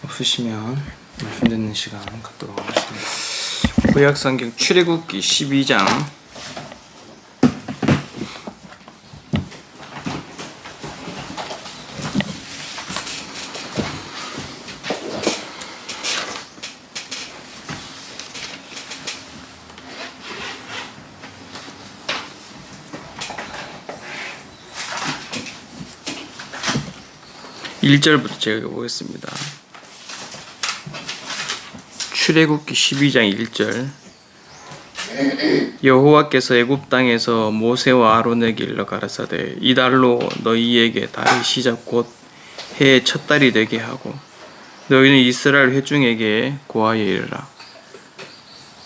없으시면 말씀 듣는 시간 갖도록 하겠습니다. 구약성경 출애굽기 12장 1절부터 제가 읽어보겠습니다. 출애굽기 12장 1절. 여호와께서 애굽 땅에서 모세와 아론에게 일러 가라사대 이달로 너희에게 달의 시작 곧 해의 첫 달이 되게 하고 너희는 이스라엘 회중에게 고하여 이르라.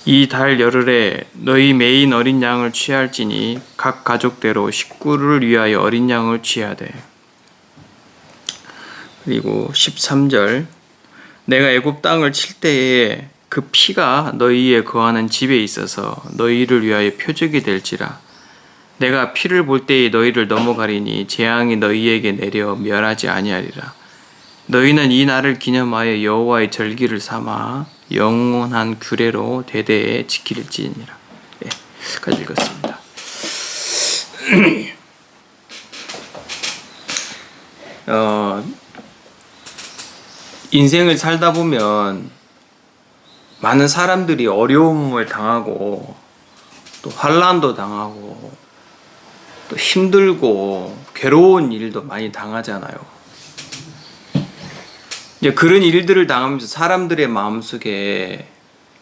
이 달 열흘에 너희 매인 어린 양을 취할지니 각 가족대로 식구를 위하여 어린 양을 취하되. 그리고 13절. 내가 애굽 땅을 칠 때에 그 피가 너희에 거하는 집에 있어서 너희를 위하여 표적이 될지라. 내가 피를 볼 때에 너희를 넘어가리니 재앙이 너희에게 내려 멸하지 아니하리라. 너희는 이 날을 기념하여 여호와의 절기를 삼아 영원한 규례로 대대에 지킬지니라. 네, 여기까지 읽었습니다. 인생을 살다 보면 많은 사람들이 어려움을 당하고 또 환난도 당하고 또 힘들고 괴로운 일도 많이 당하잖아요. 이제 그런 일들을 당하면서 사람들의 마음속에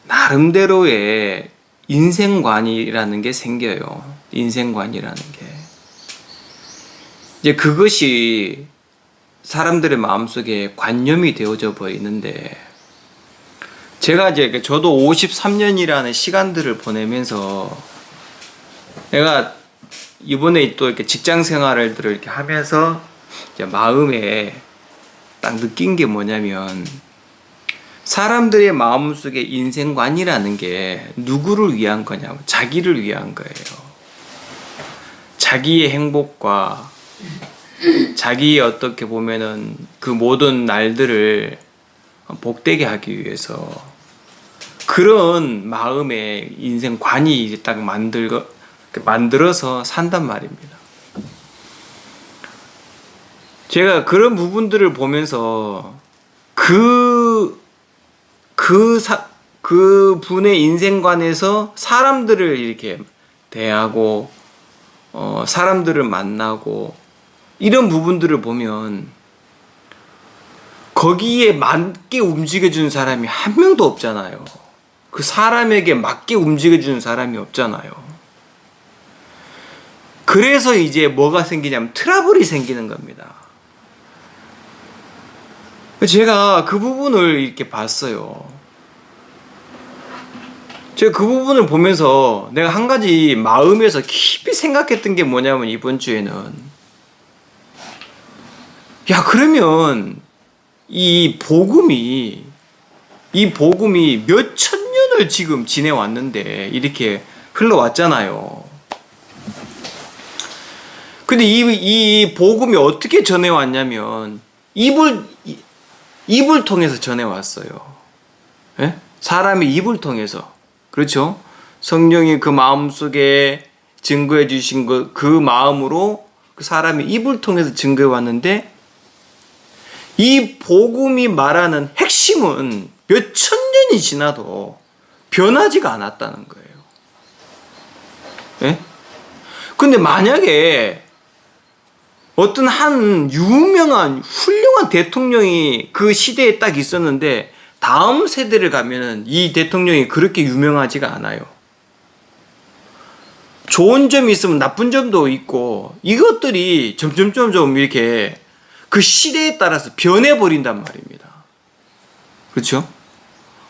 나름대로의 인생관이라는 게 생겨요. 인생관이라는 게. 이제 그것이 사람들의 마음속에 관념이 되어져 버리는데, 제가 이제 저도 53년이라는 시간들을 보내면서 내가 이번에 또 이렇게 직장 생활을 이렇게 하면서 이제 마음에 딱 느낀 게 뭐냐면, 사람들의 마음속에 인생관이라는 게 누구를 위한 거냐면 자기를 위한 거예요. 자기의 행복과 자기의 어떻게 보면은 그 모든 날들을 복되게 하기 위해서 그런 마음의 인생관이 딱 만들어서 산단 말입니다. 제가 그런 부분들을 보면서 그 분의 인생관에서 사람들을 이렇게 대하고 사람들을 만나고 이런 부분들을 보면 거기에 맞게 움직여주는 사람이 한 명도 없잖아요. 그 사람에게 맞게 움직여주는 사람이 없잖아요. 그래서 이제 뭐가 생기냐면 트러블이 생기는 겁니다. 제가 그 부분을 이렇게 봤어요. 제가 그 부분을 보면서 내가 한 가지 마음에서 깊이 생각했던 게 뭐냐면, 이번 주에는 야, 그러면 이 복음이 몇 천 년을 지금 지내왔는데 이렇게 흘러왔잖아요. 근데 이 복음이 어떻게 전해왔냐면 입을 통해서 전해왔어요. 예? 사람의 입을 통해서. 그렇죠? 성령이 그 마음속에 증거해 주신 그 마음으로 그 사람의 입을 통해서 증거해 왔는데, 이 복음이 말하는 핵심은 몇 천 년이 지나도 변하지가 않았다는 거예요. 예? 근데 만약에 어떤 한 유명한 훌륭한 대통령이 그 시대에 딱 있었는데 다음 세대를 가면은 이 대통령이 그렇게 유명하지가 않아요. 좋은 점이 있으면 나쁜 점도 있고, 이것들이 점점 이렇게 그 시대에 따라서 변해버린단 말입니다. 그렇죠?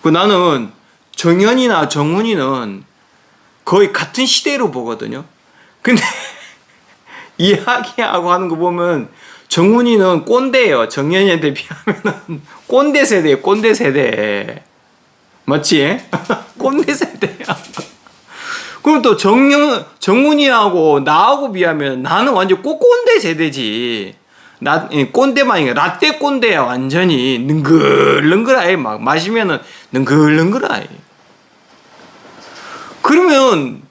나는 정현이나 정훈이는 거의 같은 시대로 보거든요. 근데 이야기하고 하는 거 보면 정훈이는 꼰대예요. 정현이한테 비하면은 꼰대 세대예요. 꼰대 세대. 맞지? 꼰대 세대야. 그럼 또 정훈이하고 나하고 비하면 나는 완전 꼰대 세대지. 꼰대만 라떼 꼰대야. 완전히 능글능글하게 막 마시면은 능글능글하게. 그러면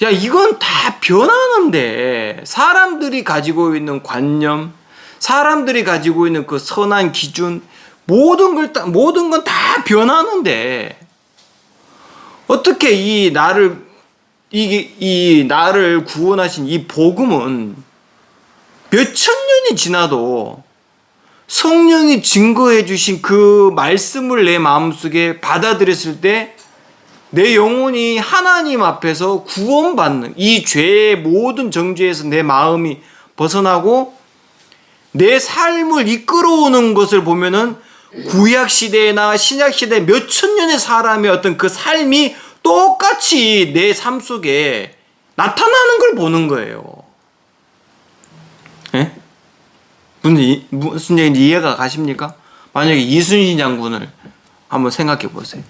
야, 이건 다 변하는데, 사람들이 가지고 있는 관념, 사람들이 가지고 있는 그 선한 기준, 모든 건 다 변하는데, 어떻게 이 나를 구원하신 이 복음은 몇천 년이 지나도 성령이 증거해 주신 그 말씀을 내 마음속에 받아들였을 때 내 영혼이 하나님 앞에서 구원받는, 이 죄의 모든 정죄에서 내 마음이 벗어나고 내 삶을 이끌어오는 것을 보면은 구약 시대나 신약 시대 몇천 년의 사람의 어떤 그 삶이 똑같이 내 삶 속에 나타나는 걸 보는 거예요. 예? 무슨 얘기인지 이해가 가십니까? 만약에 이순신 장군을 한번 생각해 보세요.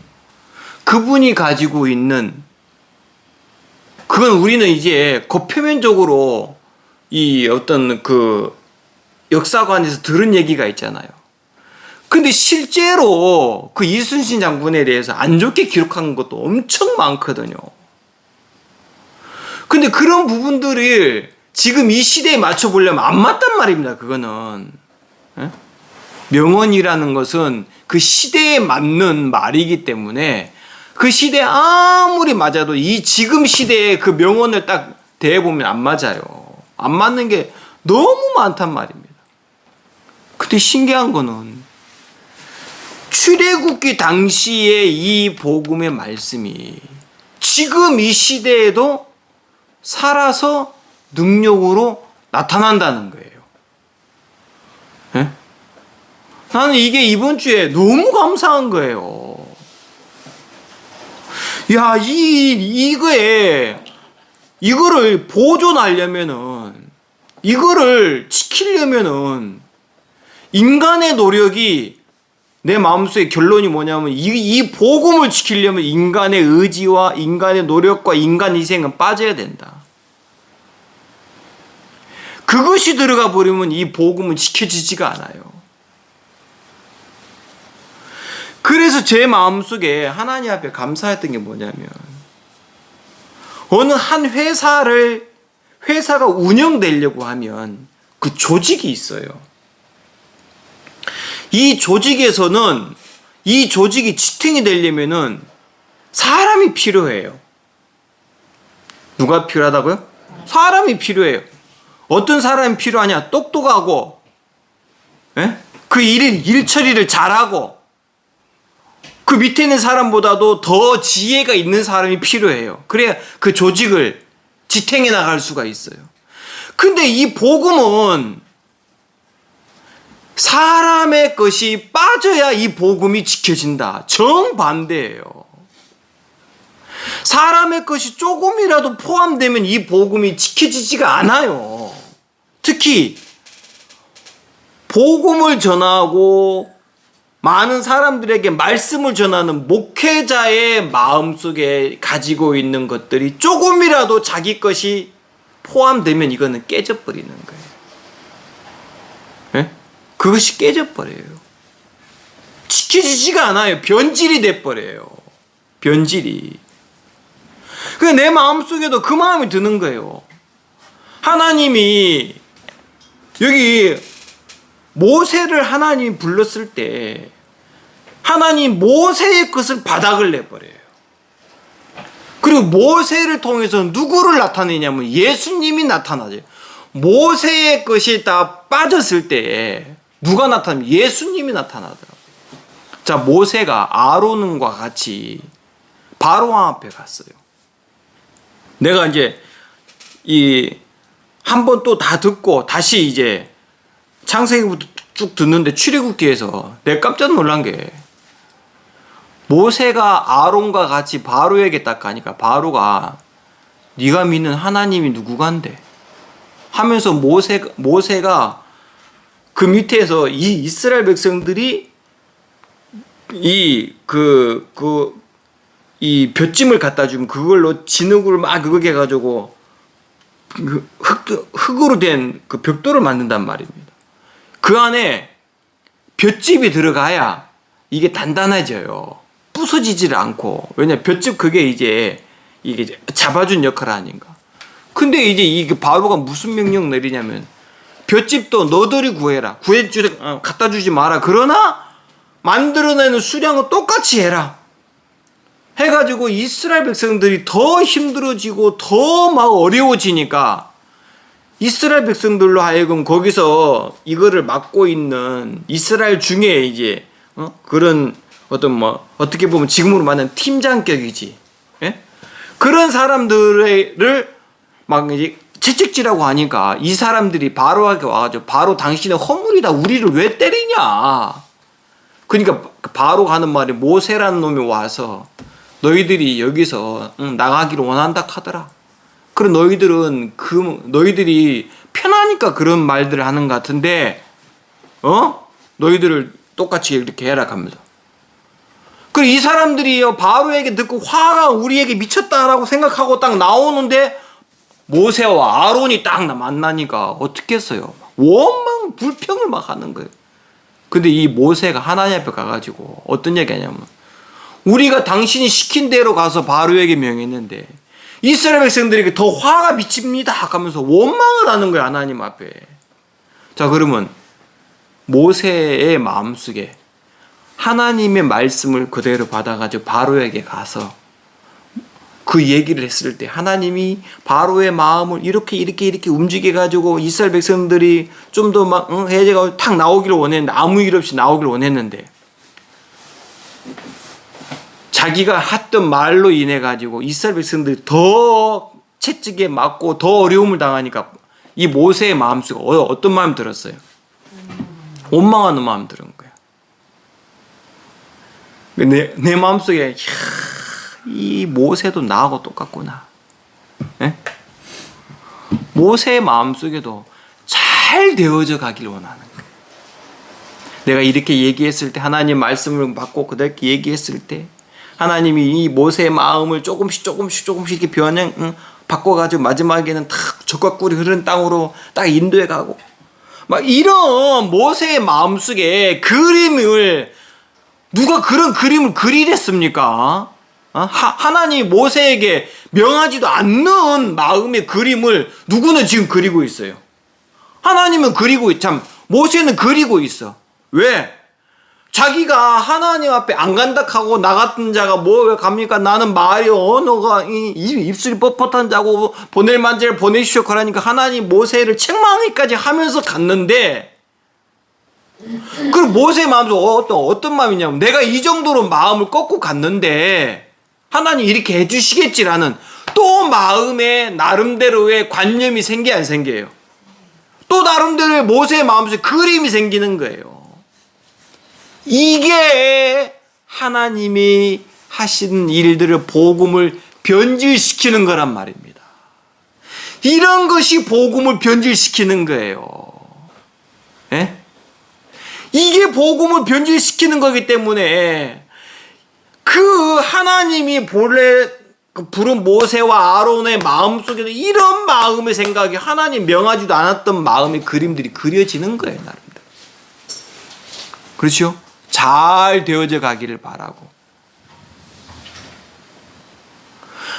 그분이 가지고 있는, 그건 우리는 이제 겉표면적으로 이 어떤 그 역사관에서 들은 얘기가 있잖아요. 근데 실제로 그 이순신 장군에 대해서 안 좋게 기록한 것도 엄청 많거든요. 근데 그런 부분들을 지금 이 시대에 맞춰보려면 안 맞단 말입니다. 그거는. 예? 명언이라는 것은 그 시대에 맞는 말이기 때문에 그 시대에 아무리 맞아도 이 지금 시대의 그 명언을 딱 대해보면 안 맞아요. 안 맞는 게 너무 많단 말입니다. 근데 신기한 거는 출애굽기 당시의 이 복음의 말씀이 지금 이 시대에도 살아서 능력으로 나타난다는 거예요. 예? 나는 이게 이번 주에 너무 감사한 거예요. 야, 이거를 보존하려면은, 이거를 지키려면은, 인간의 노력이, 내 마음속의 결론이 뭐냐면, 이 복음을 지키려면 인간의 의지와 인간의 노력과 인간 희생은 빠져야 된다. 그것이 들어가 버리면 이 복음은 지켜지지가 않아요. 그래서 제 마음속에 하나님 앞에 감사했던 게 뭐냐면, 어느 한 회사가 운영되려고 하면 그 조직이 있어요. 이 조직에서는, 이 조직이 지탱이 되려면은 사람이 필요해요. 누가 필요하다고요? 사람이 필요해요. 어떤 사람이 필요하냐? 똑똑하고, 예? 그 일 처리를 잘하고, 그 밑에 있는 사람보다도 더 지혜가 있는 사람이 필요해요. 그래야 그 조직을 지탱해 나갈 수가 있어요. 근데 이 복음은 사람의 것이 빠져야 이 복음이 지켜진다. 정반대예요. 사람의 것이 조금이라도 포함되면 이 복음이 지켜지지가 않아요. 특히 복음을 전하고 많은 사람들에게 말씀을 전하는 목회자의 마음속에 가지고 있는 것들이 조금이라도 자기 것이 포함되면 이거는 깨져버리는 거예요. 네? 그것이 깨져버려요. 지켜지지가 않아요. 변질이 돼버려요. 변질이. 그래서 내 마음속에도 그 마음이 드는 거예요. 하나님이 여기 모세를 하나님이 불렀을 때 하나님 모세의 것을 바닥을 내버려요. 그리고 모세를 통해서 누구를 나타내냐면 예수님이 나타나죠. 모세의 것이 다 빠졌을 때 누가 나타나면 예수님이 나타나더라고요. 자, 모세가 아론과 같이 바로왕 앞에 갔어요. 내가 이제 한 번 또 다 듣고 다시 이제 창세기부터 쭉 듣는데 출애굽기에서 내가 깜짝 놀란 게 모세가 아론과 같이 바로에게 딱 가니까 바로가 네가 믿는 하나님이 누구간데 하면서 모세가 그 밑에서 이 이스라엘 백성들이 이 벼짐을 갖다 주면 그걸로 진흙을 막 그거 해가지고 흙으로 된 그 벽돌을 만든단 말입니다. 그 안에 볏짚이 들어가야 이게 단단해져요. 부서지질 않고. 왜냐, 볏짚 그게 이게 잡아준 역할 아닌가. 근데 이제 이게 바로가 무슨 명령 내리냐면, 볏짚도 너들이 구해라. 갖다 주지 마라. 그러나 만들어내는 수량은 똑같이 해라. 해가지고 이스라엘 백성들이 더 힘들어지고 더 막 어려워지니까 이스라엘 백성들로 하여금 거기서 이거를 맡고 있는 이스라엘 중에 이제 그런 어떤 어떻게 보면 지금으로 말하는 팀장격이지. 예? 그런 사람들을 막 이제 채찍질하고 하니까 이 사람들이 바로에게 와가지고 바로 당신의 허물이다. 우리를 왜 때리냐. 그러니까 바로가 하는 말이 모세라는 놈이 와서 너희들이 여기서 나가기를 원한다 하더라. 그럼 너희들이 편하니까 그런 말들을 하는 것 같은데, 너희들을 똑같이 이렇게 해라 하면서. 그 이 사람들이 바로에게 듣고 화가 우리에게 미쳤다라고 생각하고 딱 나오는데 모세와 아론이 딱 만나니까 어떻게 했어요? 원망 불평을 막 하는 거예요. 근데 이 모세가 하나님 앞에 가가지고 어떤 얘기 하냐면, 우리가 당신이 시킨 대로 가서 바로에게 명했는데 이스라엘 백성들에게 더 화가 미칩니다 하면서 원망을 하는 거예요, 하나님 앞에. 자, 그러면 모세의 마음속에 하나님의 말씀을 그대로 받아가지고 바로에게 가서 그 얘기를 했을 때 하나님이 바로의 마음을 이렇게 움직여가지고 이스라엘 백성들이 좀 더 막 해제가 탁 나오기를 원했는데, 아무 일 없이 나오기를 원했는데, 자기가 했던 말로 인해 가지고 이스라엘 백성들이 더 채찍에 맞고 더 어려움을 당하니까 이 모세의 마음속에 어떤 마음이 들었어요? 원망하는 마음 들은 거야. 내 마음속에 이 모세도 나하고 똑같구나. 네? 모세의 마음속에도 잘 되어져 가길 원하는 거야. 내가 이렇게 얘기했을 때, 하나님 말씀을 받고 그렇게 얘기했을 때 하나님이 이 모세의 마음을 조금씩 이렇게 바꿔가지고 마지막에는 탁 젖과 꿀이 흐르는 땅으로 딱 인도해 가고, 막 이런 모세의 마음속에 그림을, 누가 그런 그림을 그리랬습니까? 하나님이 모세에게 명하지도 않는 마음의 그림을 누구는 지금 그리고 있어요. 하나님은 모세는 그리고 있어. 왜? 자기가 하나님 앞에 안 간다 하고 나갔던 자가 왜 갑니까? 나는 말이 언어가 입술이 뻣뻣한 자고 보낼 만지를 보내시오 그러니까 하나님 모세를 책망하기까지 하면서 갔는데, 그럼 모세의 마음도 어떤 마음이냐면, 내가 이 정도로 마음을 꺾고 갔는데 하나님 이렇게 해주시겠지라는 또 마음에 나름대로의 관념이 생겨 안 생겨요? 또 나름대로의 모세의 마음속에 그림이 생기는 거예요. 이게 하나님이 하신 일들을, 복음을 변질시키는 거란 말입니다. 이런 것이 복음을 변질시키는 거예요. 예? 이게 복음을 변질시키는 거기 때문에 그 하나님이 본래 부른 모세와 아론의 마음속에도 이런 마음의 생각이, 하나님 명하지도 않았던 마음의 그림들이 그려지는 거예요, 나름대로. 그렇죠? 잘 되어져 가기를 바라고.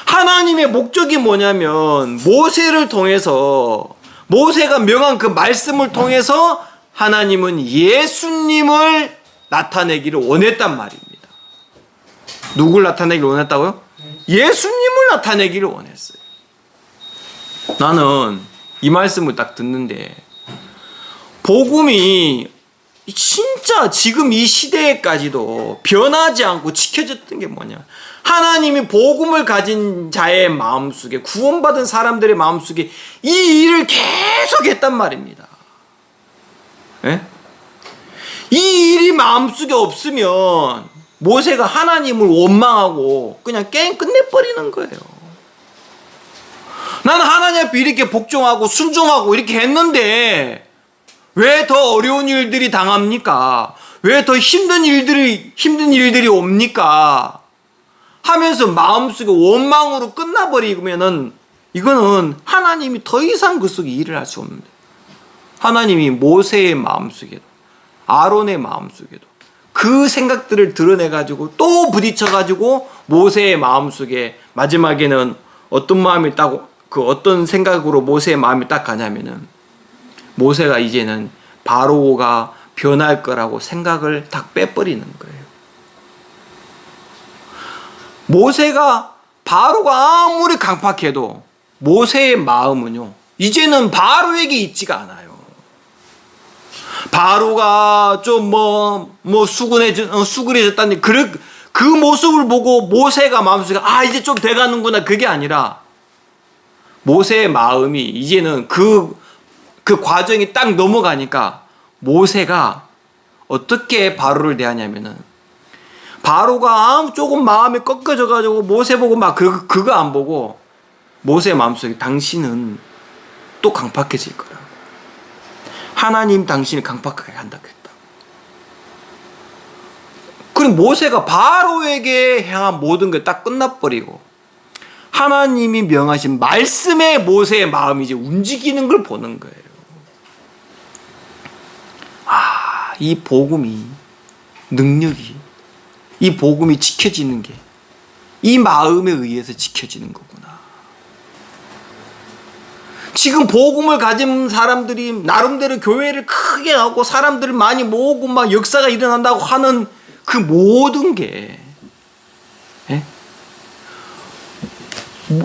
하나님의 목적이 뭐냐면, 모세를 통해서, 모세가 명한 그 말씀을 통해서 하나님은 예수님을 나타내기를 원했단 말입니다. 누굴 나타내기를 원했다고요? 예수님을 나타내기를 원했어요. 나는 이 말씀을 딱 듣는데, 복음이 진짜 지금 이 시대에까지도 변하지 않고 지켜졌던 게 뭐냐, 하나님이 복음을 가진 자의 마음속에, 구원받은 사람들의 마음속에 이 일을 계속 했단 말입니다. 예? 이 일이 마음속에 없으면 모세가 하나님을 원망하고 그냥 게임 끝내버리는 거예요. 나는 하나님 앞에 이렇게 복종하고 순종하고 이렇게 했는데 왜 더 어려운 일들이 당합니까? 왜 더 힘든 일들이 옵니까? 하면서 마음속에 원망으로 끝나버리면은 이거는 하나님이 더 이상 그 속에 일을 할 수 없는데, 하나님이 모세의 마음속에도 아론의 마음속에도 그 생각들을 드러내가지고 또 부딪혀가지고 모세의 마음속에 마지막에는 어떤 마음이 딱, 그 어떤 생각으로 모세의 마음이 딱 가냐면은, 모세가 이제는 바로가 변할 거라고 생각을 딱 빼버리는 거예요. 모세가, 바로가 아무리 강팍해도 모세의 마음은요, 이제는 바로에게 있지가 않아요. 바로가 좀 수그레졌다니, 그 모습을 보고 모세가 마음속에, 이제 좀 돼가는구나, 그게 아니라, 모세의 마음이 이제는 그 과정이 딱 넘어가니까, 모세가 어떻게 바로를 대하냐면은, 바로가 조금 마음이 꺾여져가지고 모세 보고 막 그거 안 보고, 모세의 마음속에 당신은 또 강팍해질 거라. 하나님 당신이 강팍하게 한다고 했다. 그리고 모세가 바로에게 향한 모든 게 딱 끝나버리고, 하나님이 명하신 말씀에 모세의 마음이 이제 움직이는 걸 보는 거예요. 이 복음이, 능력이, 이 복음이 지켜지는 게 이 마음에 의해서 지켜지는 거구나. 지금 복음을 가진 사람들이 나름대로 교회를 크게 하고 사람들을 많이 모으고 막 역사가 일어난다고 하는 그 모든 게,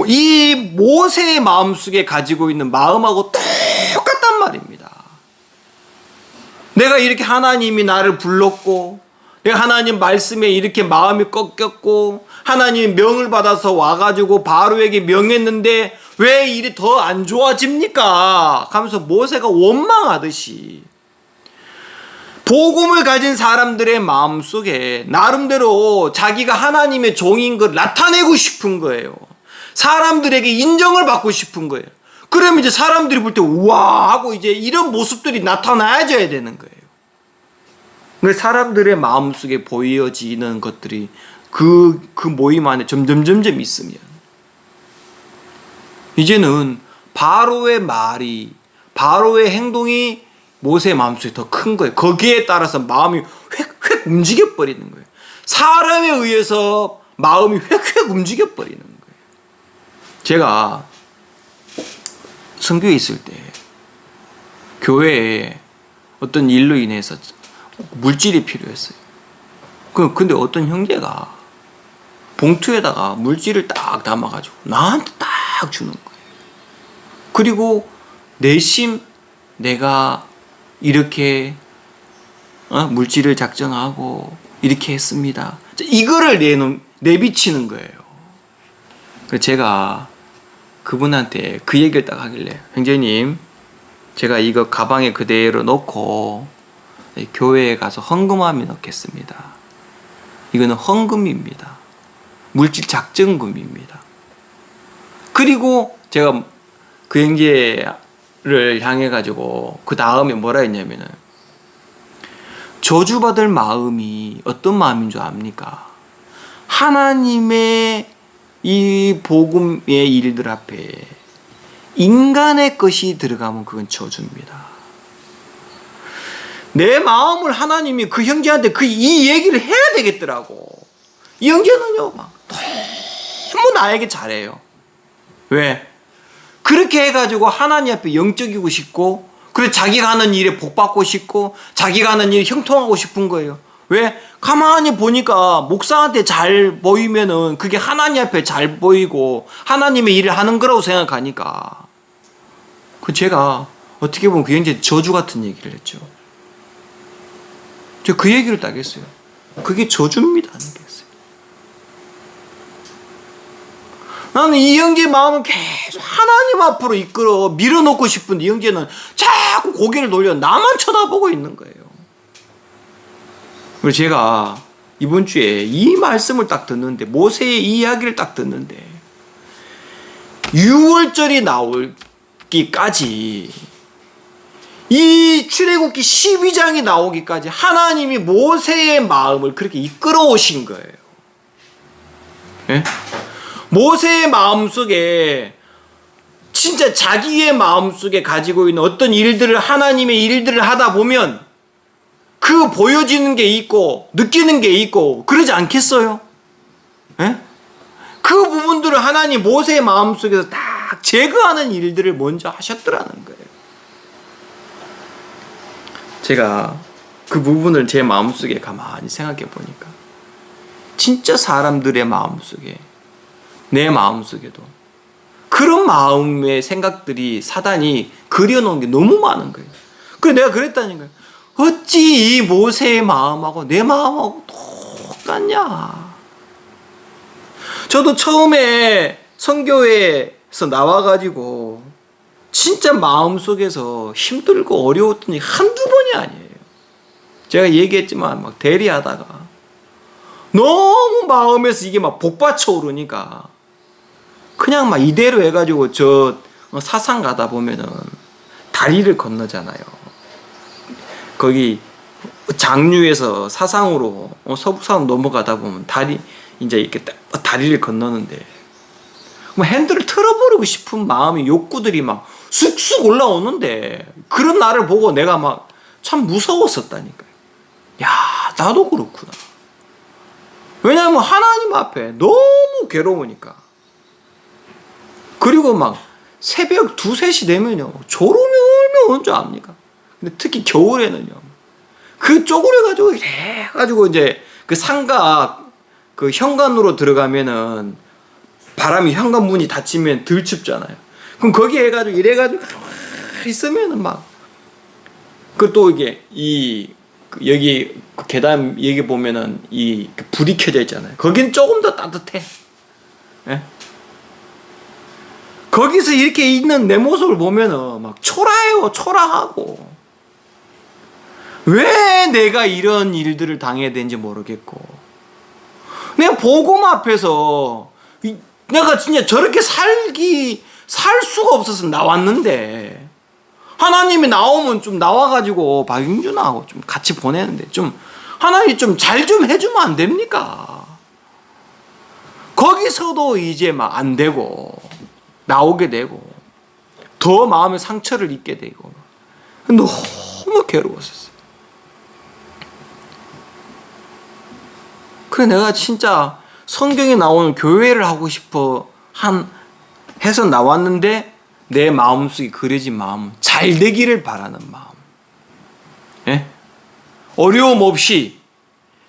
이 모세의 마음속에 가지고 있는 마음하고 똑같단 말입니다. 내가 이렇게 하나님이 나를 불렀고, 내가 하나님 말씀에 이렇게 마음이 꺾였고, 하나님이 명을 받아서 와가지고 바로에게 명했는데 왜 일이 더 안 좋아집니까? 하면서 모세가 원망하듯이, 복음을 가진 사람들의 마음속에 나름대로 자기가 하나님의 종인 걸 나타내고 싶은 거예요. 사람들에게 인정을 받고 싶은 거예요. 그러면 이제 사람들이 볼 때 우와 하고 이제 이런 모습들이 나타나줘야 되는 거예요. 그러니까 사람들의 마음속에 보여지는 것들이 그 모임 안에 점점 있으면, 이제는 바로의 말이, 바로의 행동이 모세의 마음속에 더 큰 거예요. 거기에 따라서 마음이 획획 움직여 버리는 거예요. 사람에 의해서 마음이 획획 움직여 버리는 거예요. 제가 선교에 있을 때 교회에 어떤 일로 인해서 물질이 필요했어요. 근데 어떤 형제가 봉투에다가 물질을 딱 담아가지고 나한테 딱 주는 거예요. 그리고 내심 내가 이렇게 물질을 작정하고 이렇게 했습니다, 이거를 내비치는 거예요. 그래서 제가 그분한테 그 얘기를 딱 하길래, 형제님, 제가 이거 가방에 그대로 넣고 교회에 가서 헌금함에 넣겠습니다. 이거는 헌금입니다. 물질 작정금입니다. 그리고 제가 그 형제를 향해 가지고 그 다음에 뭐라 했냐면은, 저주받을 마음이 어떤 마음인 줄 압니까? 하나님의 이 복음의 일들 앞에 인간의 것이 들어가면 그건 저주입니다. 내 마음을 하나님이 그 형제한테 이 얘기를 해야 되겠더라고. 이 형제는요, 막 너무 나에게 잘해요. 왜? 그렇게 해가지고 하나님 앞에 영적이고 싶고, 그래서 자기가 하는 일에 복받고 싶고, 자기가 하는 일에 형통하고 싶은 거예요. 왜? 가만히 보니까 목사한테 잘 보이면은 그게 하나님 앞에 잘 보이고 하나님의 일을 하는 거라고 생각하니까, 제가 어떻게 보면 그 형제한테 저주 같은 얘기를 했죠. 제가 그 얘기를 딱 했어요. 그게 저주입니다 하는 게 있어요. 나는 이 형제의 마음을 계속 하나님 앞으로 이끌어 밀어놓고 싶은데, 이 형제는 자꾸 고개를 돌려 나만 쳐다보고 있는 거예요. 그래서 제가 이번 주에 이 말씀을 딱 듣는데, 모세의 이 이야기를 딱 듣는데, 6월절이 나오기까지, 이 출애굽기 12장이 나오기까지 하나님이 모세의 마음을 그렇게 이끌어 오신 거예요. 예? 모세의 마음속에 진짜 자기의 마음속에 가지고 있는 어떤 일들을, 하나님의 일들을 하다 보면 그 보여지는 게 있고 느끼는 게 있고 그러지 않겠어요? 예? 그 부분들을 하나님 모세의 마음속에서 딱 제거하는 일들을 먼저 하셨더라는 거예요. 제가 그 부분을 제 마음속에 가만히 생각해 보니까 진짜 사람들의 마음속에, 내 마음속에도 그런 마음의 생각들이 사단이 그려놓은 게 너무 많은 거예요. 그래서 내가 그랬다는 거예요. 어찌 이 모세의 마음하고 내 마음하고 똑같냐. 저도 처음에 선교회에서 나와가지고 진짜 마음속에서 힘들고 어려웠던 일이 한두 번이 아니에요. 제가 얘기했지만 막 대리하다가 너무 마음에서 이게 막 복받쳐 오르니까 그냥 막 이대로 해가지고 저 사상 가다 보면은 다리를 건너잖아요. 거기 장류에서 사상으로 서북산 넘어가다 보면 이제 이렇게 다리를 건너는데 핸들을 틀어버리고 싶은 마음이, 욕구들이 막 쑥쑥 올라오는데 그런 나를 보고 내가 막 참 무서웠었다니까요. 야, 나도 그렇구나. 왜냐하면 하나님 앞에 너무 괴로우니까. 그리고 막 새벽 2, 3시 되면요 졸음이 얼마나 오는 줄 압니까? 근데 특히 겨울에는요 그 쪼그려가지고 이래가지고 이제 그 상가 그 현관으로 들어가면은 바람이 현관문이 닫히면 덜 춥잖아요. 그럼 거기 해가지고 이래가지고 있으면은 막 그 또 이게 여기 그 계단 여기 보면은 불이 켜져 있잖아요. 거긴 조금 더 따뜻해. 예? 거기서 이렇게 있는 내 모습을 보면은 막 초라해요. 초라하고. 왜 내가 이런 일들을 당해야 되는지 모르겠고. 내가 복음 앞에서 내가 진짜 저렇게 살 수가 없어서 나왔는데, 하나님이 나오면 좀 나와가지고 박윤준하고 좀 같이 보내는데 좀 하나님이 좀 잘 좀 해주면 안 됩니까? 거기서도 이제 막 안 되고 나오게 되고 더 마음의 상처를 입게 되고 너무 괴로웠었어요. 그래 내가 진짜 성경에 나오는 교회를 하고 싶어 해서 나왔는데 내 마음속에 그려진 마음, 잘 되기를 바라는 마음. 예? 어려움 없이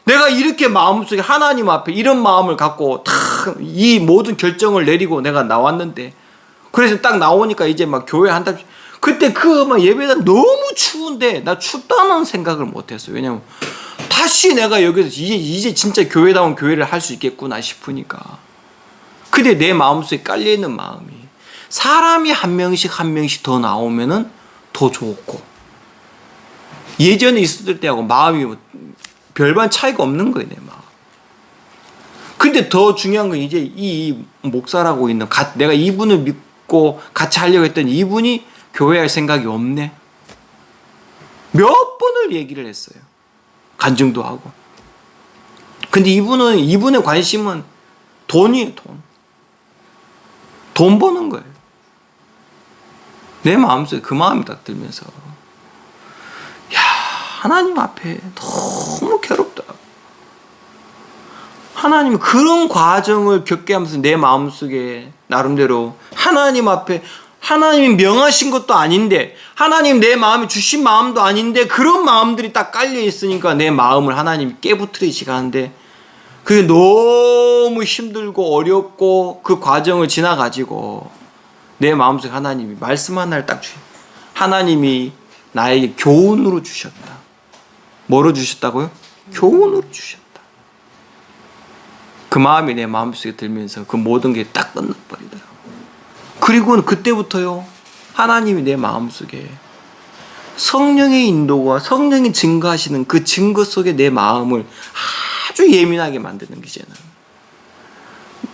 내가 이렇게 마음속에 하나님 앞에 이런 마음을 갖고 탁 이 모든 결정을 내리고 내가 나왔는데, 그래서 딱 나오니까 이제 막 교회 한답시고 그때 그 막 예배당 너무 추운데 나 춥다는 생각을 못했어요. 왜냐면 다시 내가 여기서 이제 진짜 교회다운 교회를 할 수 있겠구나 싶으니까. 근데 내 마음속에 깔려있는 마음이 사람이 한 명씩 한 명씩 더 나오면은 더 좋고, 예전에 있었을 때하고 마음이 별반 차이가 없는 거예요, 내 마음. 근데 더 중요한 건 이제 이 목사라고 있는 내가 이분을 믿고 같이 하려고 했더니 이분이 교회할 생각이 없네. 몇 번을 얘기를 했어요. 간증도 하고. 근데 이분의 관심은 돈이에요, 돈. 돈 버는 거예요. 내 마음속에 그 마음이 딱 들면서, 야, 하나님 앞에 너무 괴롭다. 하나님 그런 과정을 겪게 하면서 내 마음속에 나름대로 하나님 앞에 하나님이 명하신 것도 아닌데, 하나님 내 마음이 주신 마음도 아닌데 그런 마음들이 딱 깔려 있으니까 내 마음을 하나님이 깨부트리시가 하는데, 그게 너무 힘들고 어렵고 그 과정을 지나가지고 내 마음속에 하나님이 말씀 하나를 딱 하나님이 나에게 교훈으로 주셨다. 뭐로 주셨다고요? 교훈으로 주셨다. 그 마음이 내 마음속에 들면서 그 모든 게 딱 끝나버리더라고요. 그리고는 그때부터요, 하나님이 내 마음속에 성령의 인도와 성령이 증거하시는 그 증거 속에 내 마음을 아주 예민하게 만드는 게잖아요.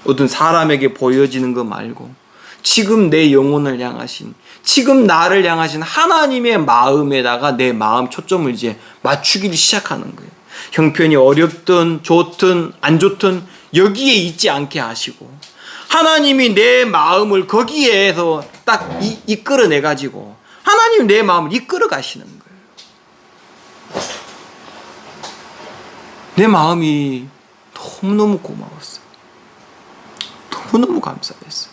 어떤 사람에게 보여지는 거 말고 지금 내 영혼을 향하신, 지금 나를 향하신 하나님의 마음에다가 내 마음 초점을 이제 맞추기 시작하는 거예요. 형편이 어렵든 좋든 안 좋든 여기에 있지 않게 하시고 하나님이 내 마음을 거기에서 딱 이끌어내 가지고 하나님이 내 마음을 이끌어 가시는 거예요. 내 마음이 너무너무 고마웠어요. 너무너무 감사했어요.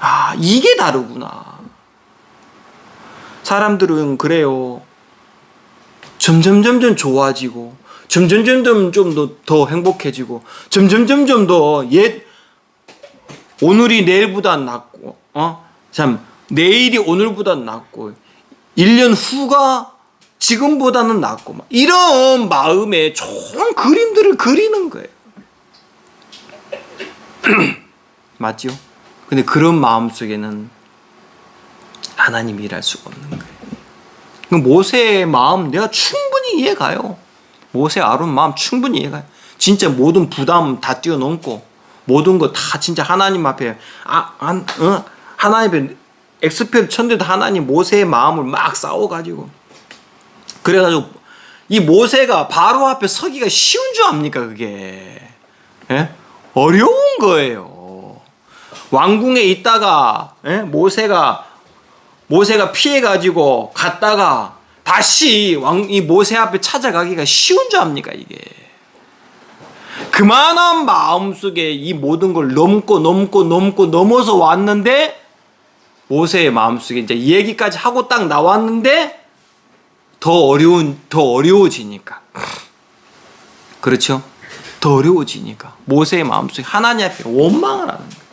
아, 이게 다르구나. 사람들은 그래요. 점점 좋아지고 점점 좀 더 행복해지고 점점 더 오늘이 내일보다 낫고 내일이 오늘보다 낫고 1년 후가 지금보다는 낫고 막 이런 마음에 좋은 그림들을 그리는 거예요. 맞죠? 근데 그런 마음 속에는 하나님이 일할 수가 없는 거예요. 모세의 마음 내가 충분히 이해가요. 모세 아론 마음 충분히 이해가요. 진짜 모든 부담 다 뛰어넘고 모든 거 다 진짜 하나님 앞에 하나님 앞에 엑스펠 천대도 하나님 모세의 마음을 막 싸워가지고 그래가지고 이 모세가 바로 앞에 서기가 쉬운 줄 압니까 그게? 예? 어려운 거예요. 왕궁에 있다가 모세가 피해가지고 갔다가 다시 이 모세 앞에 찾아가기가 쉬운 줄 압니까 이게? 그만한 마음속에 이 모든 걸 넘어서 왔는데 모세의 마음속에 이제 이 얘기까지 하고 딱 나왔는데 더 어려워지니까. 그렇죠? 더 어려워지니까 모세의 마음속에 하나님 앞에 원망을 하는 거예요.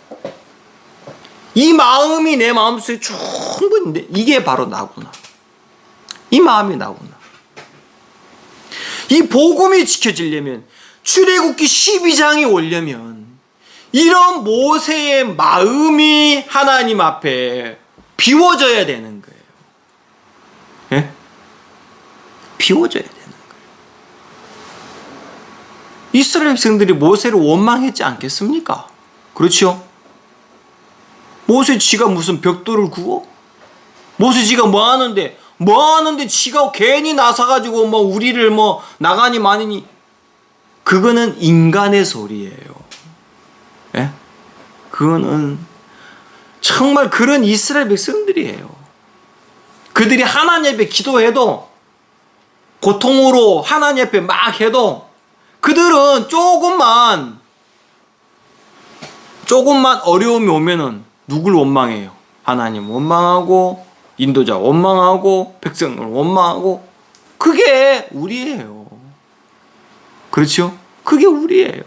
이 마음이 내 마음속에 충분히 이게 바로 나구나. 이 마음이 나구나. 이 복음이 지켜지려면 출애굽기 12장이 오려면 이런 모세의 마음이 하나님 앞에 비워져야 되는 거예요. 예? 비워져야 되는 거예요. 이스라엘 백성들이 모세를 원망했지 않겠습니까? 그렇죠? 모세 지가 무슨 벽돌을 구워? 모세 지가 뭐 하는데 지가 괜히 나서가지고 우리를 나가니 마니니 그거는 인간의 소리예요. 예? 그거는 정말 그런 이스라엘 백성들이에요. 그들이 하나님 앞에 기도해도 고통으로 하나님 앞에 막 해도 그들은 조금만 어려움이 오면은 누굴 원망해요? 하나님 원망하고 인도자 원망하고 백성을 원망하고 그게 우리예요. 그렇죠? 그게 우리예요.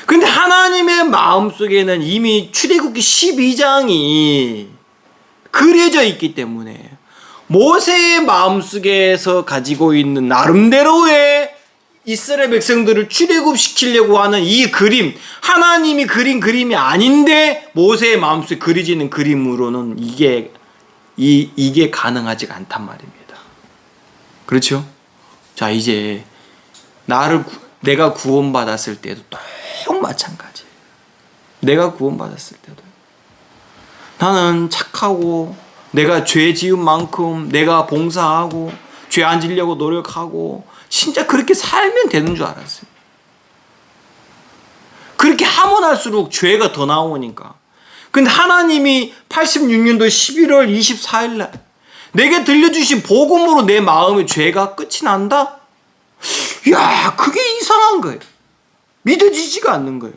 근데 하나님의 마음속에는 이미 출애굽기 12장이 그려져 있기 때문에 모세의 마음속에서 가지고 있는 나름대로의 이스라엘 백성들을 출애굽시키려고 하는 이 그림, 하나님이 그린 그림이 아닌데 모세의 마음속에 그려지는 그림으로는 이게 가능하지가 않단 말입니다. 그렇죠? 자, 이제 내가 구원받았을 때도 또 마찬가지예요. 내가 구원받았을 때도 나는 착하고 내가 죄 지은 만큼 내가 봉사하고 죄 안 지려고 노력하고 진짜 그렇게 살면 되는 줄 알았어요. 그렇게 하면 할수록 죄가 더 나오니까. 근데 하나님이 86년도 11월 24일 날 내게 들려주신 복음으로 내 마음의 죄가 끝이 난다? 야, 그게 이상한 거예요. 믿어지지가 않는 거예요.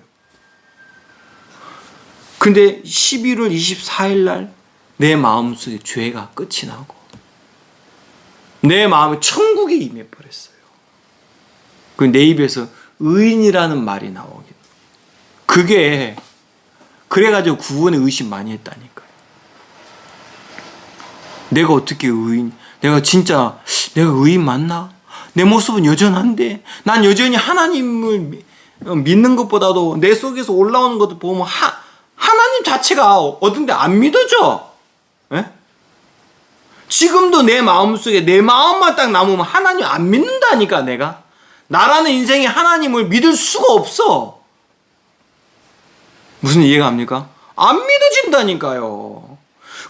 근데 11월 24일 날 내 마음속에 죄가 끝이 나고 내 마음에 천국이 임해버렸어요. 내 입에서 의인이라는 말이 나오게. 그게 그래가지고 구원에 의심 많이 했다니까요. 내가 어떻게 내가 의인 맞나? 내 모습은 여전한데 난 여전히 하나님을 믿는 것보다도 내 속에서 올라오는 것도 보면 하나님 자체가 어딘데 안 믿어져. 에? 지금도 내 마음속에 내 마음만 딱 남으면 하나님 안 믿는다니까. 내가 나라는 인생에 하나님을 믿을 수가 없어. 무슨 이해가 갑니까? 안 믿어진다니까요.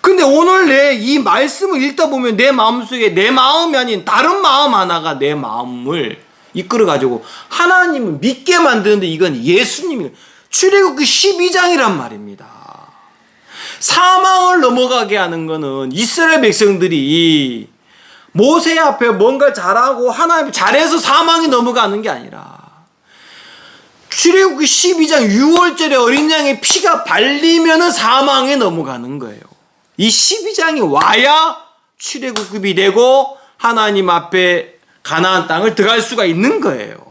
근데 오늘 내 이 말씀을 읽다 보면 내 마음속에 내 마음이 아닌 다른 마음 하나가 내 마음을 이끌어가지고 하나님을 믿게 만드는데 이건 예수님이 출애굽기 12장이란 말입니다. 사망을 넘어가게 하는 것은 이스라엘 백성들이 모세 앞에 뭔가 잘하고 하나님 잘해서 사망이 넘어가는 게 아니라 출애굽기 12장 6월절에 어린 양의 피가 발리면은 사망에 넘어가는 거예요. 이 12장이 와야 출애굽이 되고 하나님 앞에 가나안 땅을 들어갈 수가 있는 거예요.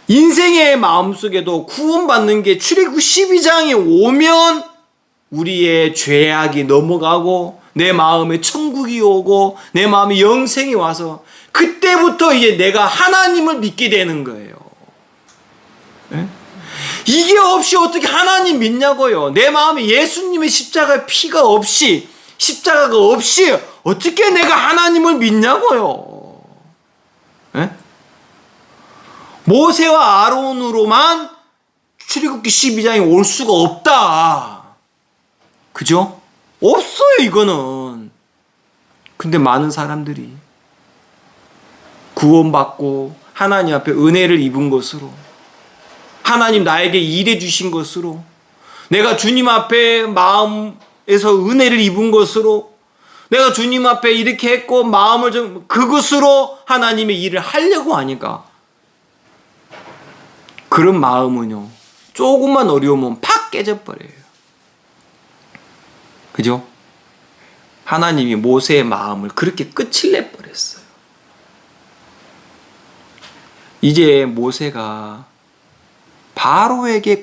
인생의 마음속에도 구원받는 게 출애굽기 12장이 오면 우리의 죄악이 넘어가고 내 마음에 천국이 오고 내 마음에 영생이 와서 그때부터 이제 내가 하나님을 믿게 되는 거예요. 네? 이게 없이 어떻게 하나님 믿냐고요. 내 마음에 예수님의 십자가의 피가 없이 십자가가 없이 어떻게 내가 하나님을 믿냐고요. 네? 모세와 아론으로만 출애굽기 12장에 올 수가 없다. 그죠? 없어요 이거는. 근데 많은 사람들이 구원받고 하나님 앞에 은혜를 입은 것으로 하나님 나에게 일해 주신 것으로 내가 주님 앞에 마음에서 은혜를 입은 것으로 내가 주님 앞에 이렇게 했고 마음을 좀 그것으로 하나님의 일을 하려고 하니까 그런 마음은요 조금만 어려우면 팍 깨져버려요. 그죠? 하나님이 모세의 마음을 그렇게 끝을 내버렸어요. 이제 모세가 바로에게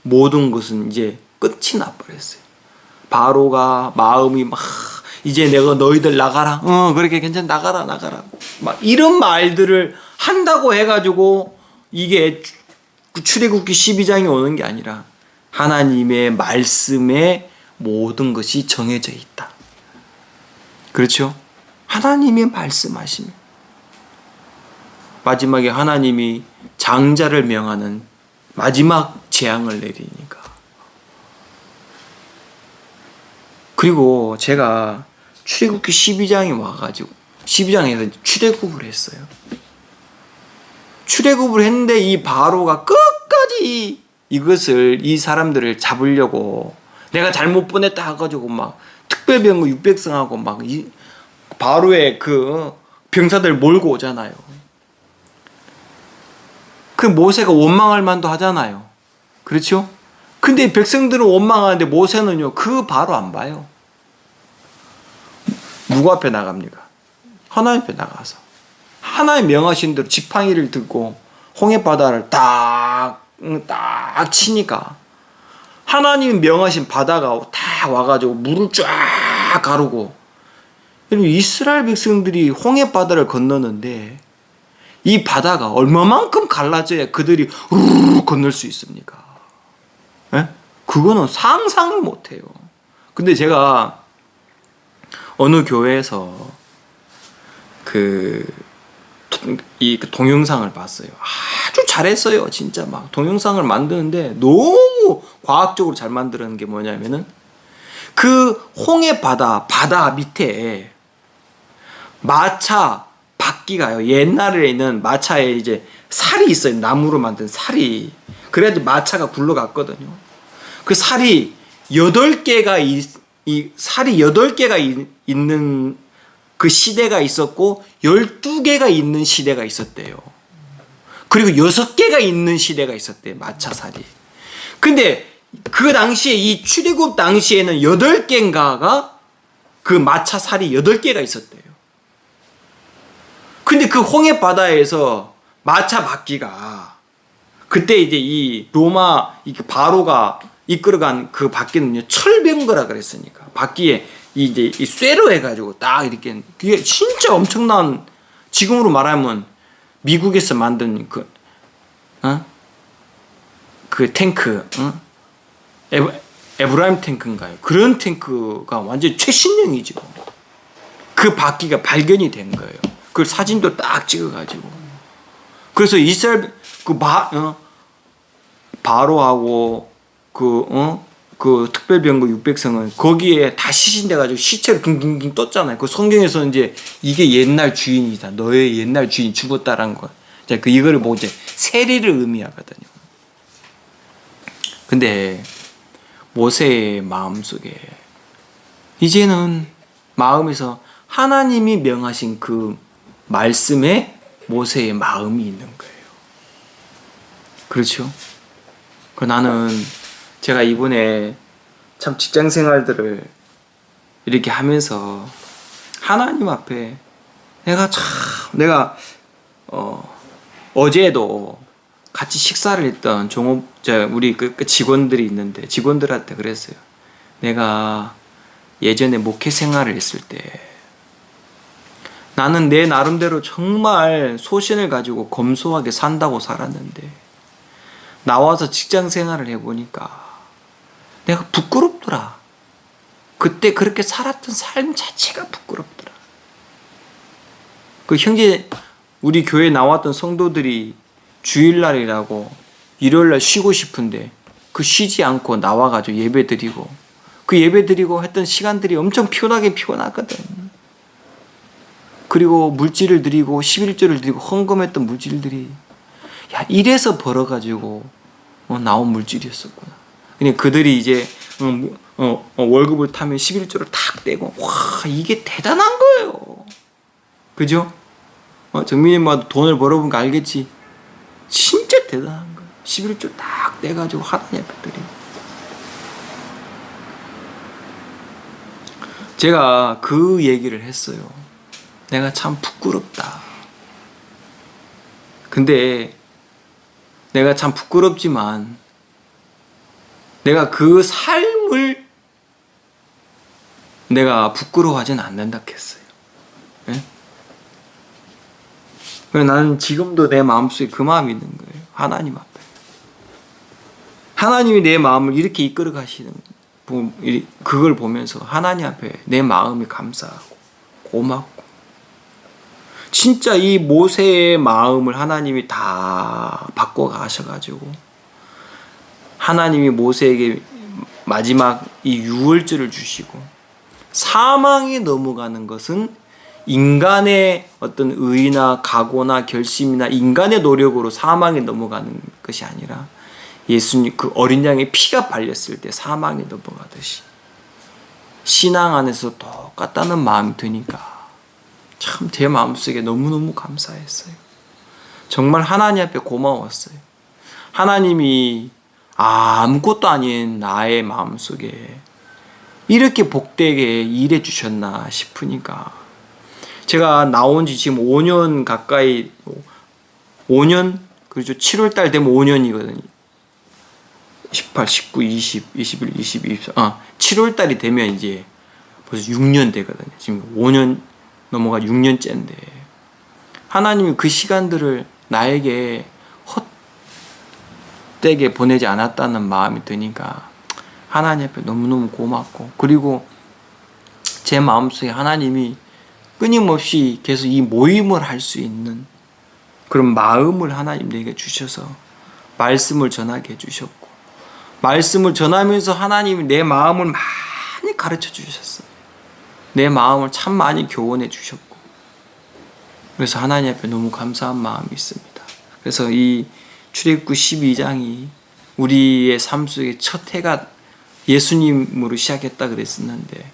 모든 것은 이제 끝이 나버렸어요. 바로가 마음이 막 이제 내가 너희들 나가라. 그렇게 괜찮아 나가라. 막 이런 말들을 한다고 해가지고 이게 출애굽기 12장이 오는 게 아니라 하나님의 말씀에 모든 것이 정해져 있다. 그렇죠? 하나님이 말씀하시면 마지막에 하나님이 장자를 명하는 마지막 재앙을 내리니까. 그리고 제가 출애굽기 12장이 와가지고 12장에서 출애굽을 했어요. 출애굽을 했는데 이 바로가 끝까지 이것을 이 사람들을 잡으려고 내가 잘못 보냈다 해가지고 막 특별병거 600성하고 막 이 바로의 그 병사들 몰고 오잖아요. 그 모세가 원망할 만도 하잖아요. 그렇죠? 근데 백성들은 원망하는데 모세는요 그 바로 안 봐요. 누구 앞에 나갑니까? 하나님 앞에 나가서 하나님 명하신 대로 지팡이를 들고 홍해바다를 딱 치니까 하나님 명하신 바다가 다 와가지고 물을 쫙 가르고 이스라엘 백성들이 홍해바다를 건너는데 이 바다가 얼마만큼 갈라져야 그들이 우르르 건널 수 있습니까? 네? 그거는 상상을 못해요. 근데 제가 어느 교회에서 이 동영상을 봤어요. 아주 잘했어요. 진짜 막 동영상을 만드는데 너무 과학적으로 잘 만드는 게 뭐냐면은 그 홍해 바다 밑에 마차 바퀴가요. 옛날에는 마차에 이제 살이 있어요. 나무로 만든 살이. 그래야지 마차가 굴러갔거든요. 그 살이 8개가 이 살이 8개가 있는 그 시대가 있었고 12개가 있는 시대가 있었대요. 그리고 6개가 있는 시대가 있었대요. 마차살이. 근데 그 당시에 이 출애굽 당시에는 8개인가가 그 마차살이 8개가 있었대요. 근데 그 홍해 바다에서 마차 바퀴가 그때 이제 이 로마 바로가 이끌어간 그 바퀴는요 철병거라 그랬으니까 바퀴에 이제 이 쇠로 해가지고 딱 이렇게 그게 진짜 엄청난 지금으로 말하면 미국에서 만든 그 탱크 에브라임 탱크인가요? 그런 탱크가 완전 최신형이죠. 그 바퀴가 발견이 된 거예요. 그 사진도 딱 찍어가지고 그래서 이스라엘 바로하고 그 특별병거 600성은 거기에 다 시신돼가지고 시체를 둥둥둥 떴잖아요. 그 성경에서는 이제 이게 옛날 주인이다. 너의 옛날 주인 죽었다라는 거. 이거를 보고 이제 세리를 의미하거든요. 근데 모세의 마음속에 이제는 마음에서 하나님이 명하신 그 말씀에 모세의 마음이 있는 거예요. 그렇죠? 나는 제가 이번에 참 직장 생활들을 이렇게 하면서 하나님 앞에 내가 어제도 같이 식사를 했던 우리 그 직원들이 있는데 직원들한테 그랬어요. 내가 예전에 목회 생활을 했을 때 나는 내 나름대로 정말 소신을 가지고 검소하게 산다고 살았는데 나와서 직장 생활을 해보니까 내가 부끄럽더라. 그때 그렇게 살았던 삶 자체가 부끄럽더라. 그 형제 우리 교회에 나왔던 성도들이 주일날이라고 일요일날 쉬고 싶은데 그 쉬지 않고 나와가지고 예배 드리고 그 예배 드리고 했던 시간들이 엄청 피곤하거든. 그리고 물질을 드리고 11조를 드리고 헌금했던 물질들이 이래서 벌어가지고 나온 물질이었었구나. 그냥 그들이 이제 월급을 타면 11조를 탁 떼고 와 이게 대단한 거예요. 그죠? 정민이 돈을 벌어본 거 알겠지? 진짜 대단한 거예요. 11조 딱 떼가지고 하나님 앞에 드리고. 제가 그 얘기를 했어요. 내가 참 부끄럽다. 근데 내가 참 부끄럽지만 내가 그 삶을 내가 부끄러워하지는 않는다 했어요. 네? 나는 지금도 내 마음속에 그 마음이 있는 거예요. 하나님 앞에. 하나님이 내 마음을 이렇게 이끌어 가시는 그걸 보면서 하나님 앞에 내 마음이 감사하고 고맙고 진짜 이 모세의 마음을 하나님이 다 바꿔 가셔가지고 하나님이 모세에게 마지막 이 유월절을 주시고 사망이 넘어가는 것은 인간의 어떤 의나 각오나 결심이나 인간의 노력으로 사망이 넘어가는 것이 아니라 예수님 그 어린 양의 피가 발렸을 때 사망이 넘어가듯이 신앙 안에서 똑같다는 마음이 드니까 참 제 마음속에 너무너무 감사했어요. 정말 하나님 앞에 고마웠어요. 하나님이 아무것도 아닌 나의 마음속에 이렇게 복되게 일해 주셨나 싶으니까 제가 나온 지 지금 5년 가까이 5년 그렇죠. 7월달 되면 5년이거든요. 18, 19, 20, 21, 22, 24 7월달이 되면 이제 벌써 6년 되거든요. 지금 5년 넘어가 6년째인데 하나님이 그 시간들을 나에게 헛되게 보내지 않았다는 마음이 드니까 하나님 앞에 너무너무 고맙고 그리고 제 마음속에 하나님이 끊임없이 계속 이 모임을 할 수 있는 그런 마음을 하나님 내게 주셔서 말씀을 전하게 해주셨고 말씀을 전하면서 하나님이 내 마음을 많이 가르쳐 주셨어요. 내 마음을 참 많이 교훈해 주셨고 그래서 하나님 앞에 너무 감사한 마음이 있습니다. 그래서 이 출애굽기 12장이 우리의 삶 속에 첫 해가 예수님으로 시작했다 그랬었는데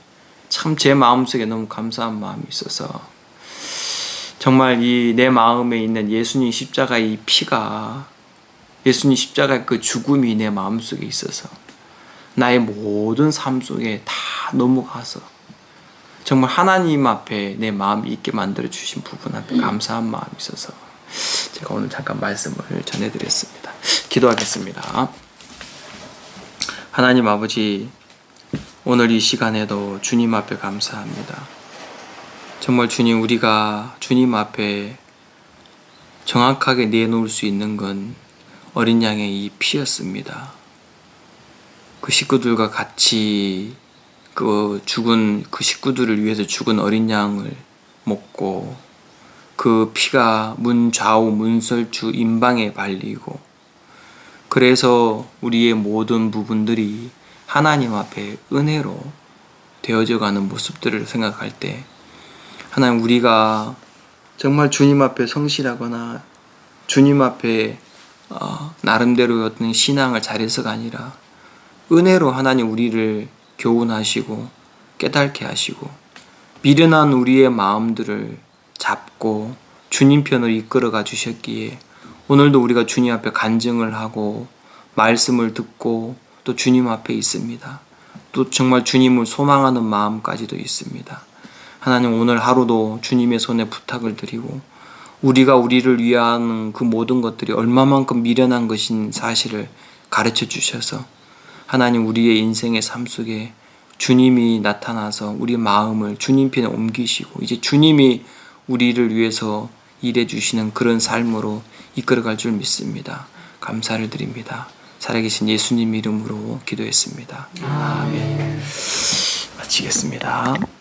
참 제 마음속에 너무 감사한 마음이 있어서 정말 이 내 마음에 있는 예수님 십자가의 이 피가 예수님 십자가의 그 죽음이 내 마음속에 있어서 나의 모든 삶 속에 다 넘어가서 정말 하나님 앞에 내 마음이 있게 만들어 주신 부분 앞에 감사한 마음이 있어서 제가 오늘 잠깐 말씀을 전해드렸습니다. 기도하겠습니다. 하나님 아버지 오늘 이 시간에도 주님 앞에 감사합니다. 정말 주님 우리가 주님 앞에 정확하게 내놓을 수 있는 건 어린 양의 이 피였습니다. 그 식구들과 같이 그 죽은 그 식구들을 위해서 죽은 어린 양을 먹고 그 피가 문 좌우 문설주 임방에 발리고 그래서 우리의 모든 부분들이 하나님 앞에 은혜로 되어져 가는 모습들을 생각할 때 하나님 우리가 정말 주님 앞에 성실하거나 주님 앞에 나름대로 어떤 신앙을 잘해서가 아니라 은혜로 하나님 우리를 교훈하시고 깨닫게 하시고 미련한 우리의 마음들을 잡고 주님 편으로 이끌어가 주셨기에 오늘도 우리가 주님 앞에 간증을 하고 말씀을 듣고 또 주님 앞에 있습니다. 또 정말 주님을 소망하는 마음까지도 있습니다. 하나님 오늘 하루도 주님의 손에 부탁을 드리고 우리가 우리를 위하는 그 모든 것들이 얼마만큼 미련한 것인 사실을 가르쳐 주셔서 하나님 우리의 인생의 삶 속에 주님이 나타나서 우리 마음을 주님 편에 옮기시고 이제 주님이 우리를 위해서 일해 주시는 그런 삶으로 이끌어갈 줄 믿습니다. 감사를 드립니다. 살아계신 예수님 이름으로 기도했습니다. 아멘. 마치겠습니다.